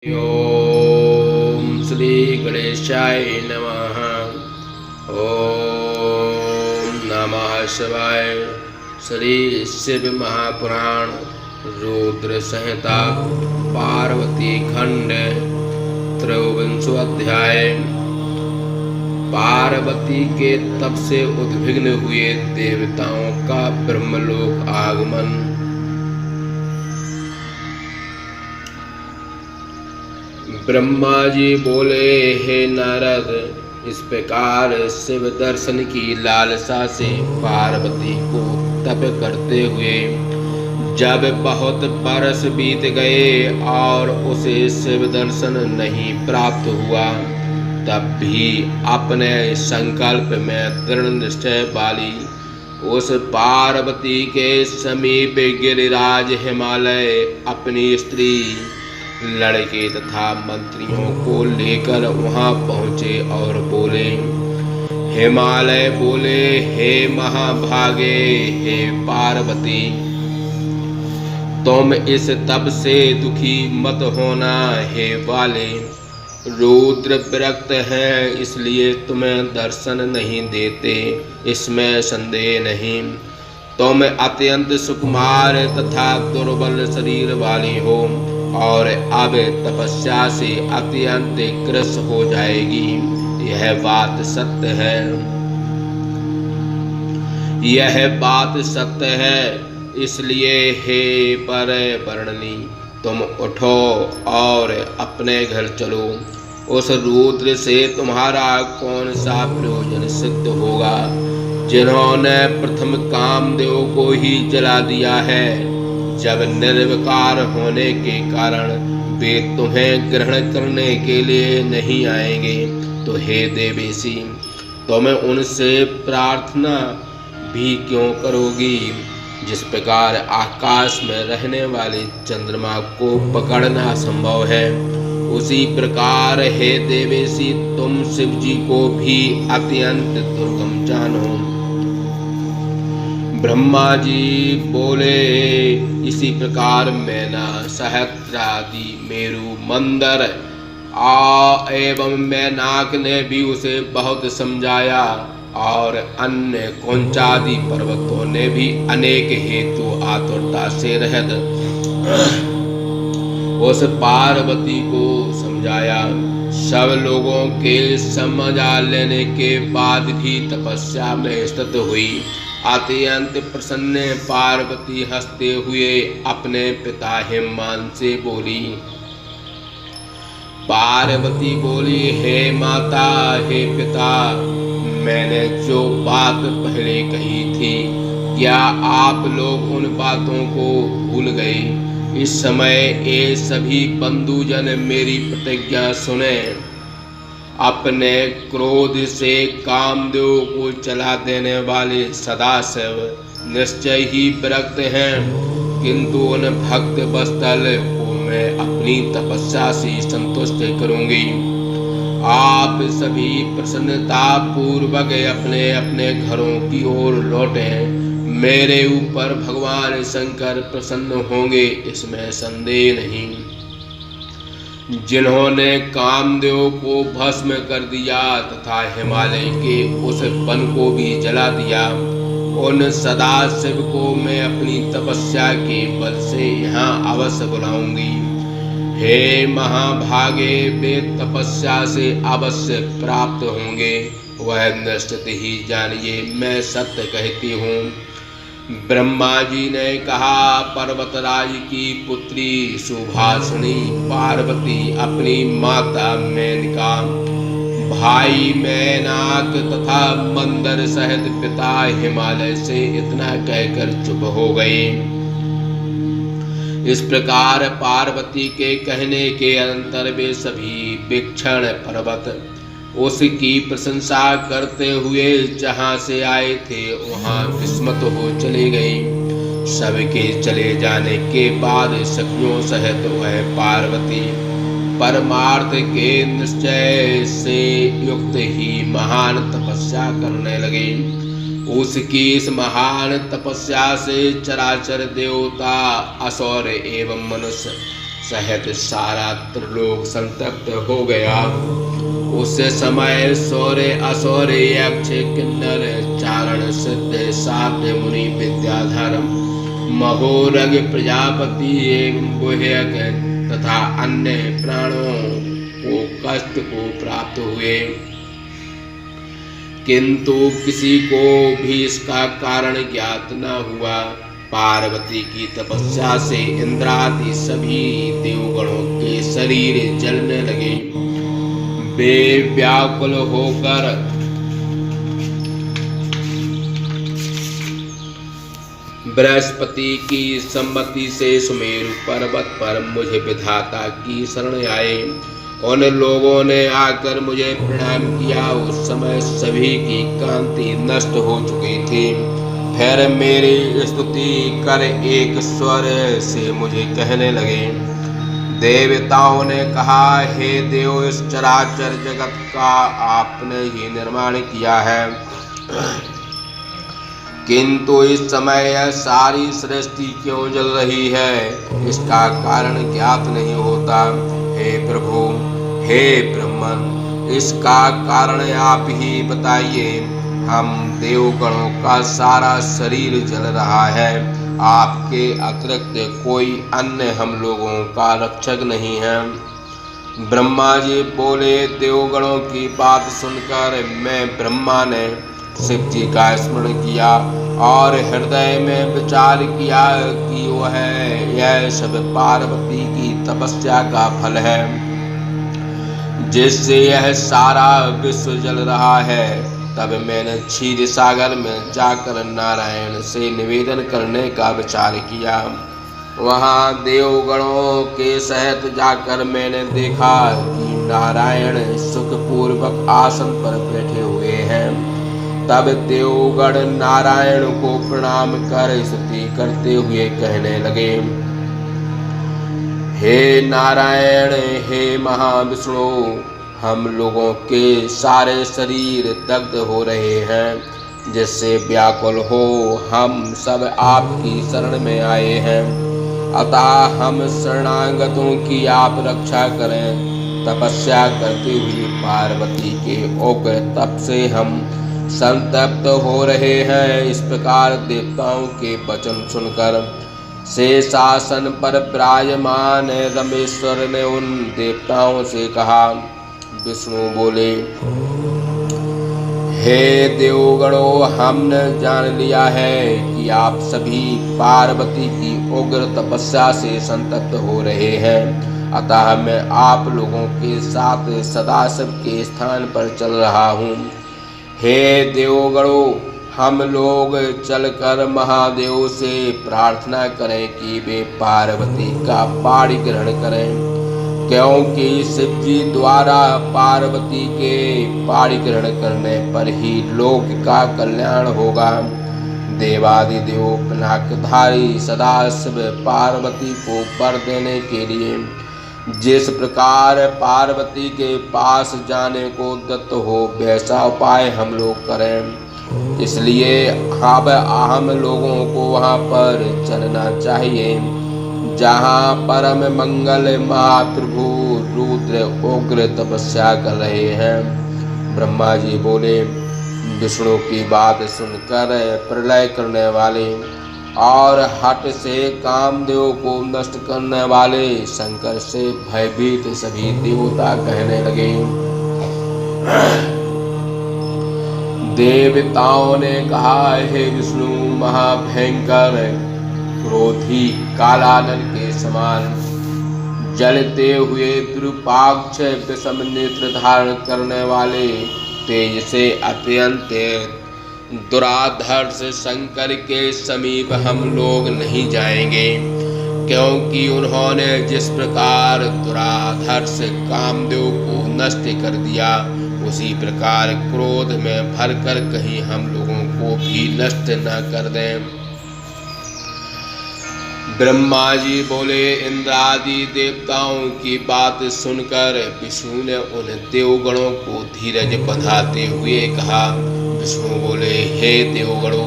ओम श्री गणेशाय नमः। ओम नमः शिवाय। श्री शिव महापुराण रुद्र संहिता पार्वती खंड त्रयोविंशो अध्याय। पार्वती के तप से उद्विग्न हुए देवताओं का ब्रह्मलोक आगमन। ब्रह्मा जी बोले, हे नारद, इस प्रकार शिव दर्शन की लालसा से पार्वती को तप करते हुए जब बहुत बरस बीत गए और उसे शिव दर्शन नहीं प्राप्त हुआ, तब भी अपने संकल्प में दृढ़ निश्चय वाली उस पार्वती के समीप गिरिराज हिमालय अपनी स्त्री, लड़के तथा मंत्रियों को लेकर वहां पहुंचे और बोले। हिमालय बोले, हे महाभागे, हे पार्वती, तुम इस तप से दुखी मत होना। हे वाले, रुद्र विरक्त हैं, इसलिए तुम्हें दर्शन नहीं देते, इसमें संदेह नहीं। तुम अत्यंत सुकुमार तथा दुर्बल शरीर वाली हो और अब तपस्या से अत्यंत ग्रस्त हो जाएगी। यह बात सत्य है, यह बात सत्य है। इसलिए हे परवर्णी, तुम उठो और अपने घर चलो। उस रुद्र से तुम्हारा कौन सा प्रयोजन सिद्ध होगा, जिन्होंने प्रथम कामदेव को ही जला दिया है। जब निर्विकार होने के कारण वे तुम्हें ग्रहण करने के लिए नहीं आएंगे, तो हे देवेशी, तुम उनसे प्रार्थना भी क्यों करोगी। जिस प्रकार आकाश में रहने वाले चंद्रमा को पकड़ना संभव है, उसी प्रकार हे देवेशी, तुम शिव जी को भी अत्यंत दुर्गम जानो। ब्रह्मा जी बोले, इसी प्रकार मैना, सहस्त्रादि, मेरु, मंदर एवं मैनाक ने भी उसे बहुत समझाया और अन्य कौंचादि पर्वतों ने भी अनेक हेतु आतुरता से रहत उस पार्वती को समझाया। सब लोगों के समझा लेने के बाद भी तपस्या में स्थित हुई। अत्यंत प्रसन्न पार्वती हंसते हुए अपने पिता हेममान से बोली। पार्वती बोली, हे माता, हे पिता, मैंने जो बात पहले कही थी, क्या आप लोग उन बातों को भूल गए। इस समय ये सभी बंधुजन मेरी प्रतिज्ञा सुने। अपने क्रोध से कामदेव को चला देने वाले सदाशिव निश्चय ही विरक्त हैं, किंतु उन भक्त वत्सल को मैं अपनी तपस्या से संतुष्ट करूंगी। आप सभी प्रसन्नता पूर्वक अपने अपने घरों की ओर लौटें। मेरे ऊपर भगवान शंकर प्रसन्न होंगे, इसमें संदेह नहीं। जिन्होंने कामदेव को भस्म कर दिया तथा हिमालय के उस वन को भी जला दिया, उन सदाशिव को मैं अपनी तपस्या के बल से यहाँ अवश्य बुलाऊंगी। हे महाभागे, वे तपस्या से अवश्य प्राप्त होंगे, वह निश्चित ही जानिए, मैं सत्य कहती हूँ। ब्रह्मा जी ने कहा, पर्वतराज की पुत्री सुभाषिनी पार्वती अपनी माता मेनका, भाई मैनाक तथा मंदर सहित पिता हिमालय से इतना कहकर चुप हो गई। इस प्रकार पार्वती के कहने के अंतर वे सभी विक्षण पर्वत उसकी प्रशंसा करते हुए जहाँ से आए थे वहाँ विस्मत हो चले गए। सबके चले जाने के बाद सखियों सहित वह पार्वती परमार्थ के निश्चय से युक्त ही महान तपस्या करने लगे। उसकी इस महान तपस्या से चराचर देवता, असुर एवं मनुष्य सहित सारा त्रिलोक संतप्त हो गया। उस समय सौर्य असौर्य यक्ष किन्नर चारण सिद्ध साध्य मुनि विद्याधर महोरग प्रजापति एवं गुह्यक तथा अन्य प्राणों को कष्ट को प्राप्त हुए, किंतु किसी को भी इसका कारण ज्ञात न हुआ। पार्वती की तपस्या से इंद्रादि सभी देवगणों के शरीर जलने लगे। वे व्याकुल होकर बृहस्पति की सम्मति से सुमेरु पर्वत पर मुझे विधाता की शरण आए। उन लोगों ने आकर मुझे प्रणाम किया। उस समय सभी की कांति नष्ट हो चुकी थी। फिर मेरी स्तुति कर एक स्वर से मुझे कहने लगे। देवताओं ने कहा, हे देव, इस चराचर जगत का आपने ही निर्माण किया है, किंतु इस समय यह सारी सृष्टि क्यों जल रही है, इसका कारण ज्ञात नहीं होता। हे प्रभु, हे ब्रह्मन, इसका कारण आप ही बताइए। हम देवगणों का सारा शरीर जल रहा है, आपके अतिरिक्त कोई अन्य हम लोगों का रक्षक नहीं है। ब्रह्मा जी बोले, देवगणों की बात सुनकर मैं ब्रह्मा ने शिव जी का स्मरण किया और हृदय में विचार किया कि वह यह सब पार्वती की तपस्या का फल है, जिससे यह सारा विश्व जल रहा है। तब मैंने क्षीर सागर में जाकर नारायण से निवेदन करने का विचार किया। वहाँ देवगणों के सहित जाकर मैंने देखा कि नारायण सुखपूर्वक आसन पर बैठे हुए हैं। तब देवगण नारायण को प्रणाम कर स्तुति करते हुए कहने लगे, हे नारायण, हे महाविष्णु, हम लोगों के सारे शरीर दग्ध हो रहे हैं, जिससे व्याकुल हो हम सब आपकी शरण में आए हैं। अतः हम शरणागतों की आप रक्षा करें। तपस्या करती हुई पार्वती के उग्र तप से हम संतप्त हो रहे हैं। इस प्रकार देवताओं के वचन सुनकर शेषासन पर विराजमान रमेश्वर ने उन देवताओं से कहा। विष्णु बोले, हे देवगणों, हमने जान लिया है कि आप सभी पार्वती की उग्र तपस्या से संतप्त हो रहे हैं। अतः मैं आप लोगों के साथ सदाशिव के स्थान पर चल रहा हूँ। हे देवगणों, हम लोग चलकर महादेव से प्रार्थना करें कि वे पार्वती का पाणी ग्रहण करें, क्योंकि शिव जी द्वारा पार्वती के पाणी ग्रहण करने पर ही लोक का कल्याण होगा। देवादिदेव पिनाकधारी सदाशिव पार्वती को वर देने के लिए जिस प्रकार पार्वती के पास जाने को उद्यत हो, वैसा उपाय हम लोग करें। इसलिए हम लोगों को वहाँ पर चलना चाहिए जहाँ परम मंगल महाप्रभु रुद्र उग्र तपस्या कर रहे हैं। ब्रह्मा जी बोले, विष्णु की बात सुनकर प्रलय करने वाले और हट से कामदेव को नष्ट करने वाले शंकर से भयभीत सभी देवता कहने लगे। देवताओं ने कहा, हे विष्णु, महाभयंकर क्रोधी कालानल के समान जलते हुए विरूपाक्ष विषम नेत्र धारण करने वाले तेज से अत्यंत दुराधर्ष शंकर के समीप हम लोग नहीं जाएंगे, क्योंकि उन्होंने जिस प्रकार दुराधर्ष कामदेव को नष्ट कर दिया, उसी प्रकार क्रोध में भरकर कहीं हम लोगों को भी नष्ट न कर दें। ब्रह्मा जी बोले, इंद्रादि देवताओं की बात सुनकर विष्णु ने उन देवगणों को धीरज बंधाते हुए कहा। विष्णु बोले, हे देवगणों,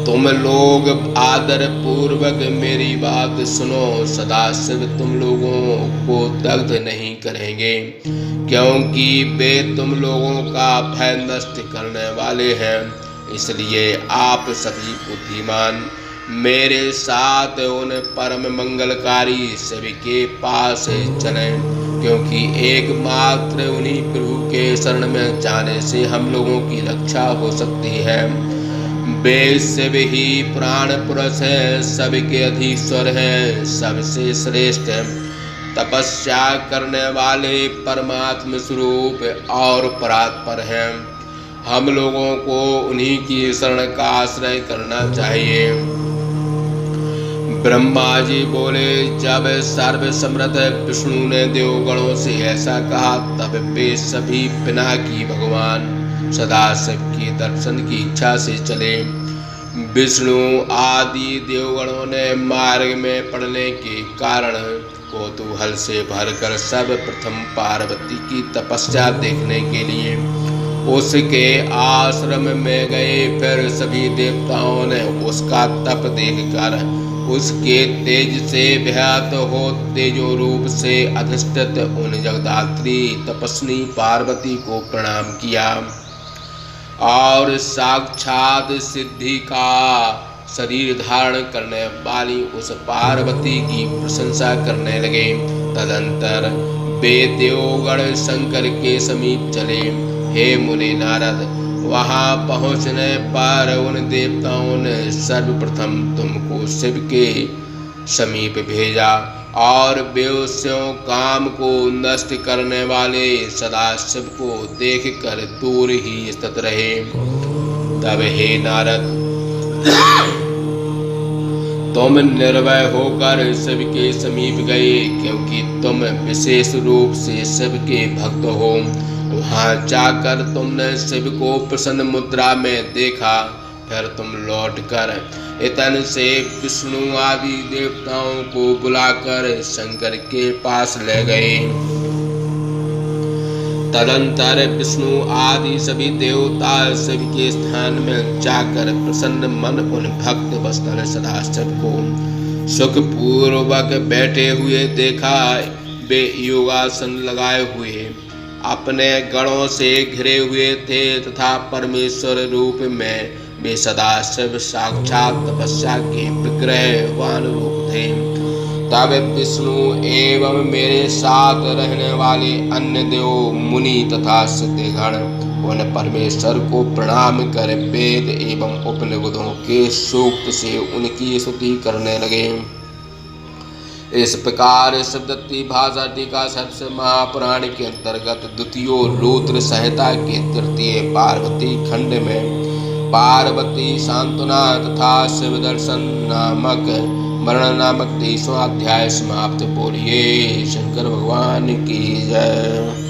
तुम लोग आदर पूर्वक मेरी बात सुनो। सदाशिव तुम लोगों को दग्ध नहीं करेंगे, क्योंकि वे तुम लोगों का भय नष्ट करने वाले हैं। इसलिए आप सभी बुद्धिमान मेरे साथ उन परम मंगलकारी शिव के पास चलें, क्योंकि एकमात्र उन्हीं प्रभु के शरण में जाने से हम लोगों की रक्षा हो सकती है। वे शिव ही प्राण पुरुष हैं, सबके अधीश्वर हैं, सबसे श्रेष्ठ हैं, तपस्या करने वाले परमात्म स्वरूप और परात्पर हैं। हम लोगों को उन्हीं की शरण का आश्रय करना चाहिए। ब्रह्मा जी बोले, जब सर्व समर्थ विष्णु ने देवगणों से ऐसा कहा, तब वे सभी पिनाकी भगवान सदाशिव के दर्शन की इच्छा से चले। विष्णु आदि देवगणों ने मार्ग में पड़ने के कारण कौतूहल से भरकर सर्वप्रथम पार्वती की तपस्या देखने के लिए उसके आश्रम में गए। फिर सभी देवताओं ने उसका तप देखकर उसके तेज से व्याहत हो तेजो रूप से अधिष्ठित उन जगदात्री तपस्वी पार्वती को प्रणाम किया और साक्षात सिद्धि का शरीर धारण करने वाली उस पार्वती की प्रशंसा करने लगे। तदंतर वे देवगण शंकर के समीप चले। हे मुनि नारद, वहां पहुंचने पर उन देवताओं ने सर्वप्रथम तुमको शिव के समीप भेजा और बेहोशियों काम को नष्ट करने वाले सदाशिव को देखकर दूर ही स्थित रहे। तब हे नारद, तुम निर्भय होकर शिव के समीप गए, क्योंकि तुम विशेष रूप से शिव के भक्त हो। वहां जाकर तुमने शिव को प्रसन्न मुद्रा में देखा। फिर तुम लौटकर इतन से विष्णु आदि देवताओं को बुलाकर शंकर के पास ले गए। तदंतर विष्णु आदि सभी देवता शिव के स्थान में जाकर प्रसन्न मन उन भक्त वत्सल सदाशिव को सुख पूर्वक बैठे हुए देखा। वे योगासन लगाए हुए अपने गणों से घिरे हुए थे तथा परमेश्वर रूप में वे सदाशिव साक्षात तपस्या के विग्रहवान रूप थे। तब विष्णु एवं मेरे साथ रहने वाले अन्य देव मुनि तथा सिद्धगण उन परमेश्वर को प्रणाम कर वेद एवं उपनिषदों के सूक्त से उनकी स्तुति करने लगे। इस प्रकार शिवदत्ती भाषा टीका सबसे महापुराण के अंतर्गत द्वितीय रुद्र संहिता के तृतीय पार्वती खंड में पार्वती सांत्वना तथा शिव दर्शन नामक मरण नामक 23वां अध्याय समाप्त। बोलिए शंकर भगवान की जय।